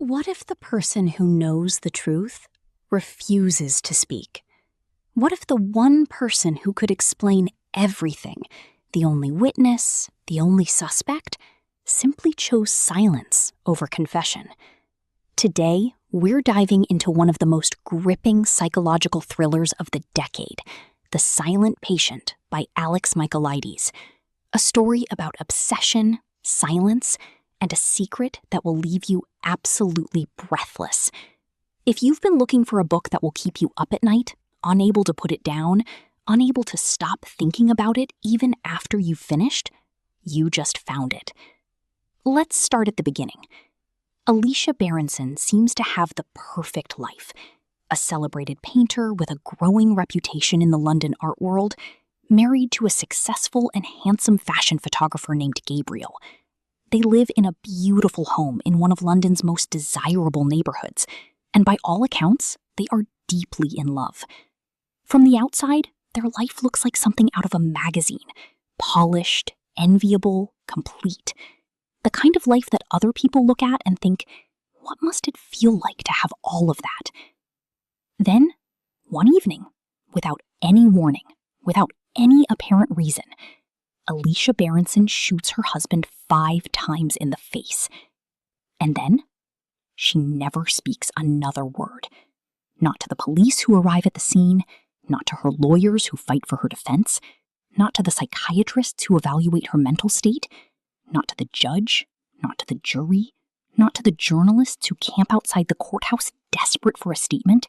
What if the person who knows the truth refuses to speak? What if the one person who could explain everything, the only witness, the only suspect, simply chose silence over confession? Today, we're diving into one of the most gripping psychological thrillers of the decade, The Silent Patient by Alex Michaelides, a story about obsession, silence, and a secret that will leave you absolutely breathless. If you've been looking for a book that will keep you up at night, unable to put it down, unable to stop thinking about it even after you've finished, you just found it. Let's start at the beginning. Alicia Berenson seems to have the perfect life. A celebrated painter with a growing reputation in the London art world, married to a successful and handsome fashion photographer named Gabriel. They live in a beautiful home in one of London's most desirable neighborhoods, and by all accounts, they are deeply in love. From the outside, their life looks like something out of a magazine, polished, enviable, complete. The kind of life that other people look at and think, what must it feel like to have all of that? Then, one evening, without any warning, without any apparent reason, Alicia Berenson shoots her husband 5 times in the face. And then, she never speaks another word. Not to the police who arrive at the scene, not to her lawyers who fight for her defense, not to the psychiatrists who evaluate her mental state, not to the judge, not to the jury, not to the journalists who camp outside the courthouse desperate for a statement,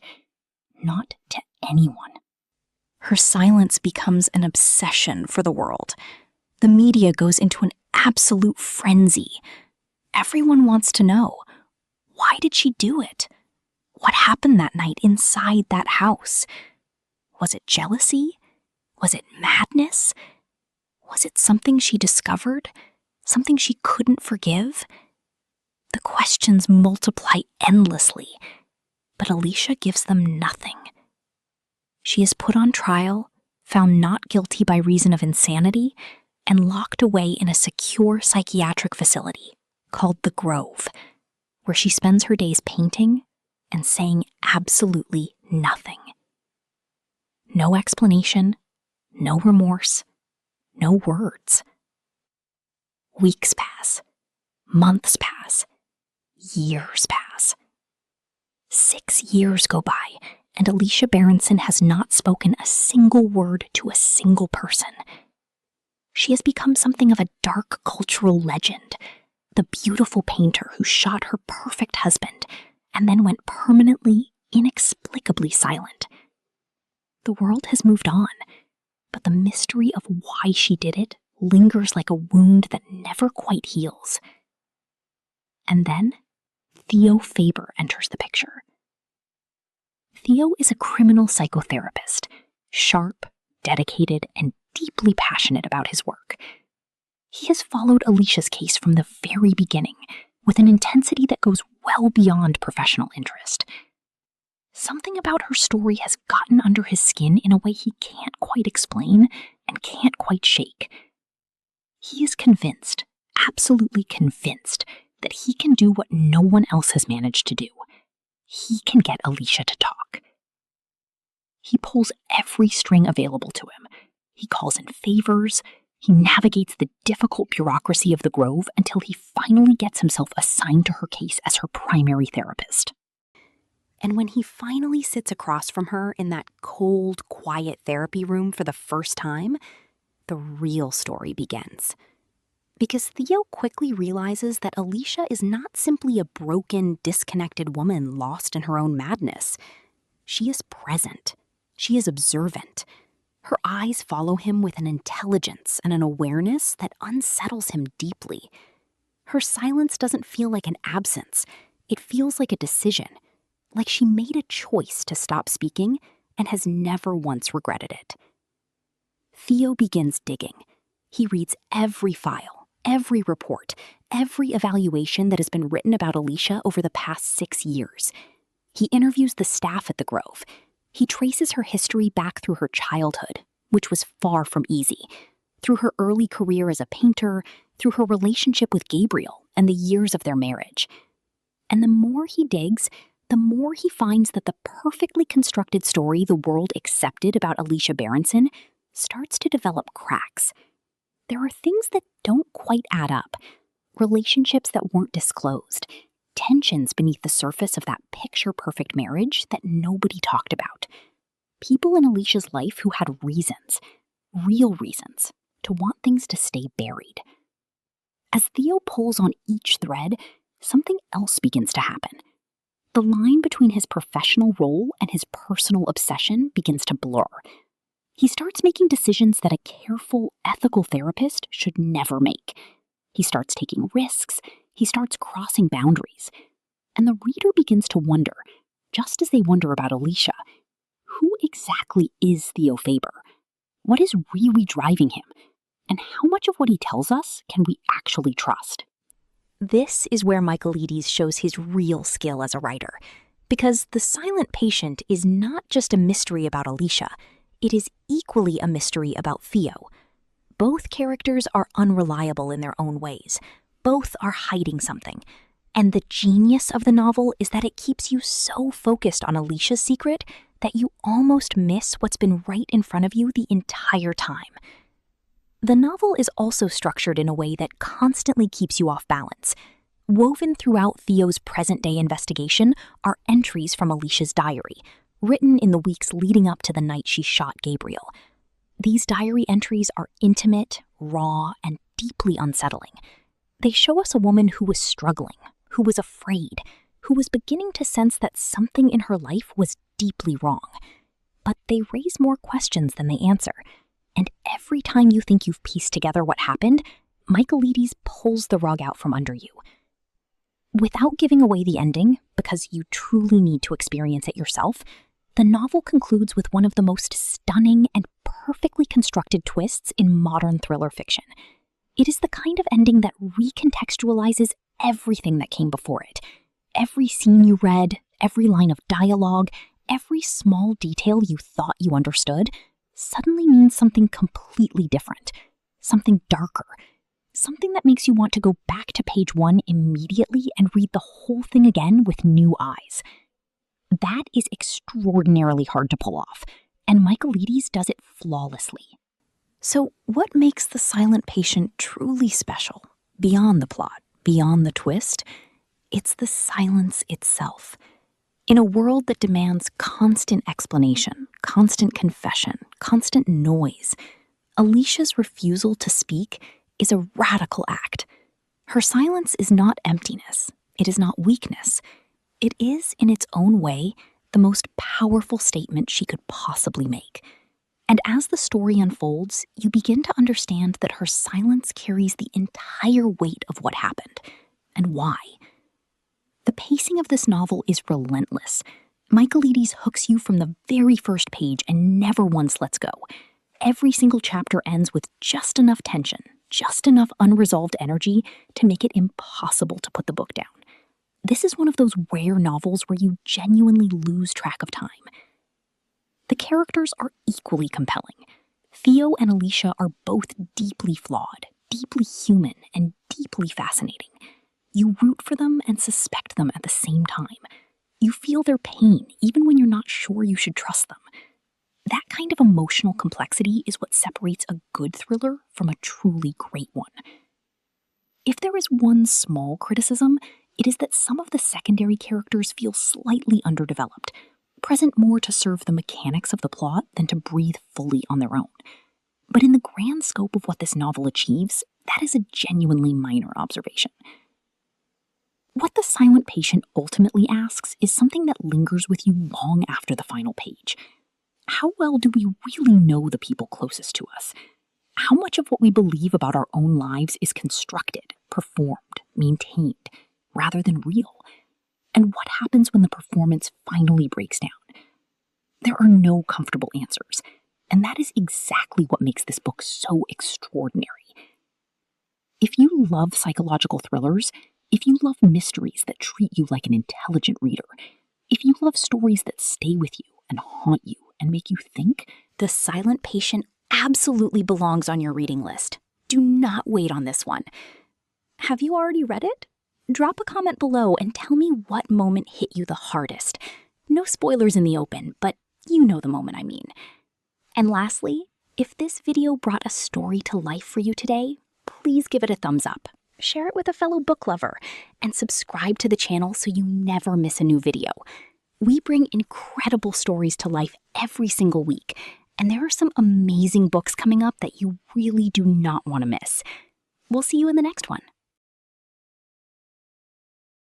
not to anyone. Her silence becomes an obsession for the world. The media goes into an absolute frenzy. Everyone wants to know, why did she do it? What happened that night inside that house? Was it jealousy? Was it madness? Was it something she discovered? Something she couldn't forgive? The questions multiply endlessly, but Alicia gives them nothing. She is put on trial, found not guilty by reason of insanity, and locked away in a secure psychiatric facility called The Grove, where she spends her days painting and saying absolutely nothing. No explanation, no remorse, no words. Weeks pass, months pass, years pass. 6 years go by, and Alicia Berenson has not spoken a single word to a single person. She has become something of a dark cultural legend, the beautiful painter who shot her perfect husband and then went permanently, inexplicably silent. The world has moved on, but the mystery of why she did it lingers like a wound that never quite heals. And then, Theo Faber enters the picture. Theo is a criminal psychotherapist, sharp, dedicated, and deeply passionate about his work. He has followed Alicia's case from the very beginning, with an intensity that goes well beyond professional interest. Something about her story has gotten under his skin in a way he can't quite explain and can't quite shake. He is convinced, absolutely convinced, that he can do what no one else has managed to do. He can get Alicia to talk. He pulls every string available to him. He calls in favors. He navigates the difficult bureaucracy of the Grove until he finally gets himself assigned to her case as her primary therapist. And when he finally sits across from her in that cold, quiet therapy room for the first time, the real story begins. Because Theo quickly realizes that Alicia is not simply a broken, disconnected woman lost in her own madness. She is present. She is observant. Her eyes follow him with an intelligence and an awareness that unsettles him deeply. Her silence doesn't feel like an absence. It feels like a decision, like she made a choice to stop speaking and has never once regretted it. Theo begins digging. He reads every file, every report, every evaluation that has been written about Alicia over the past 6 years. He interviews the staff at the Grove. He traces her history back through her childhood, which was far from easy, through her early career as a painter, through her relationship with Gabriel and the years of their marriage. And the more more he digs, the more he finds that the perfectly constructed story the world accepted about Alicia Berenson starts to develop cracks. There are things that don't quite add up, relationships that weren't disclosed, tensions beneath the surface of that picture-perfect marriage that nobody talked about. People in Alicia's life who had reasons, real reasons, to want things to stay buried. As Theo pulls on each thread, something else begins to happen. The line between his professional role and his personal obsession begins to blur. He starts making decisions that a careful, ethical therapist should never make. He starts taking risks. He starts crossing boundaries. And the reader begins to wonder, just as they wonder about Alicia, who exactly is Theo Faber? What is really driving him? And how much of what he tells us can we actually trust? This is where Michaelides shows his real skill as a writer, because The Silent Patient is not just a mystery about Alicia, it is equally a mystery about Theo. Both characters are unreliable in their own ways. Both are hiding something. And the genius of the novel is that it keeps you so focused on Alicia's secret that you almost miss what's been right in front of you the entire time. The novel is also structured in a way that constantly keeps you off balance. Woven throughout Theo's present-day investigation are entries from Alicia's diary, written in the weeks leading up to the night she shot Gabriel. These diary entries are intimate, raw, and deeply unsettling. They show us a woman who was struggling, who was afraid, who was beginning to sense that something in her life was deeply wrong. But they raise more questions than they answer. And every time you think you've pieced together what happened, Michaelides pulls the rug out from under you. Without giving away the ending, because you truly need to experience it yourself, the novel concludes with one of the most stunning and perfectly constructed twists in modern thriller fiction. It is the kind of ending that recontextualizes everything that came before it. Every scene you read, every line of dialogue, every small detail you thought you understood, suddenly means something completely different, something darker, something that makes you want to go back to page 1 immediately and read the whole thing again with new eyes. That is extraordinarily hard to pull off, and Michaelides does it flawlessly. So what makes The Silent Patient truly special? Beyond the plot, beyond the twist, it's the silence itself. In a world that demands constant explanation, constant confession, constant noise, Alicia's refusal to speak is a radical act. Her silence is not emptiness. It is not weakness. It is, in its own way, the most powerful statement she could possibly make. And as the story unfolds, you begin to understand that her silence carries the entire weight of what happened, and why. The pacing of this novel is relentless. Michaelides hooks you from the very first page and never once lets go. Every single chapter ends with just enough tension, just enough unresolved energy to make it impossible to put the book down. This is one of those rare novels where you genuinely lose track of time. The characters are equally compelling. Theo and Alicia are both deeply flawed, deeply human, and deeply fascinating. You root for them and suspect them at the same time. You feel their pain, even when you're not sure you should trust them. That kind of emotional complexity is what separates a good thriller from a truly great one. If there is one small criticism, it is that some of the secondary characters feel slightly underdeveloped, present more to serve the mechanics of the plot than to breathe fully on their own. But in the grand scope of what this novel achieves, that is a genuinely minor observation. What The Silent Patient ultimately asks is something that lingers with you long after the final page. How well do we really know the people closest to us? How much of what we believe about our own lives is constructed, performed, maintained, rather than real? And what happens when the performance finally breaks down? There are no comfortable answers, and that is exactly what makes this book so extraordinary. If you love psychological thrillers, if you love mysteries that treat you like an intelligent reader, if you love stories that stay with you and haunt you and make you think, The Silent Patient absolutely belongs on your reading list. Do not wait on this one. Have you already read it? Drop a comment below and tell me what moment hit you the hardest. No spoilers in the open, but you know the moment I mean. And lastly, if this video brought a story to life for you today, please give it a thumbs up, share it with a fellow book lover, and subscribe to the channel so you never miss a new video. We bring incredible stories to life every single week, and there are some amazing books coming up that you really do not want to miss. We'll see you in the next one.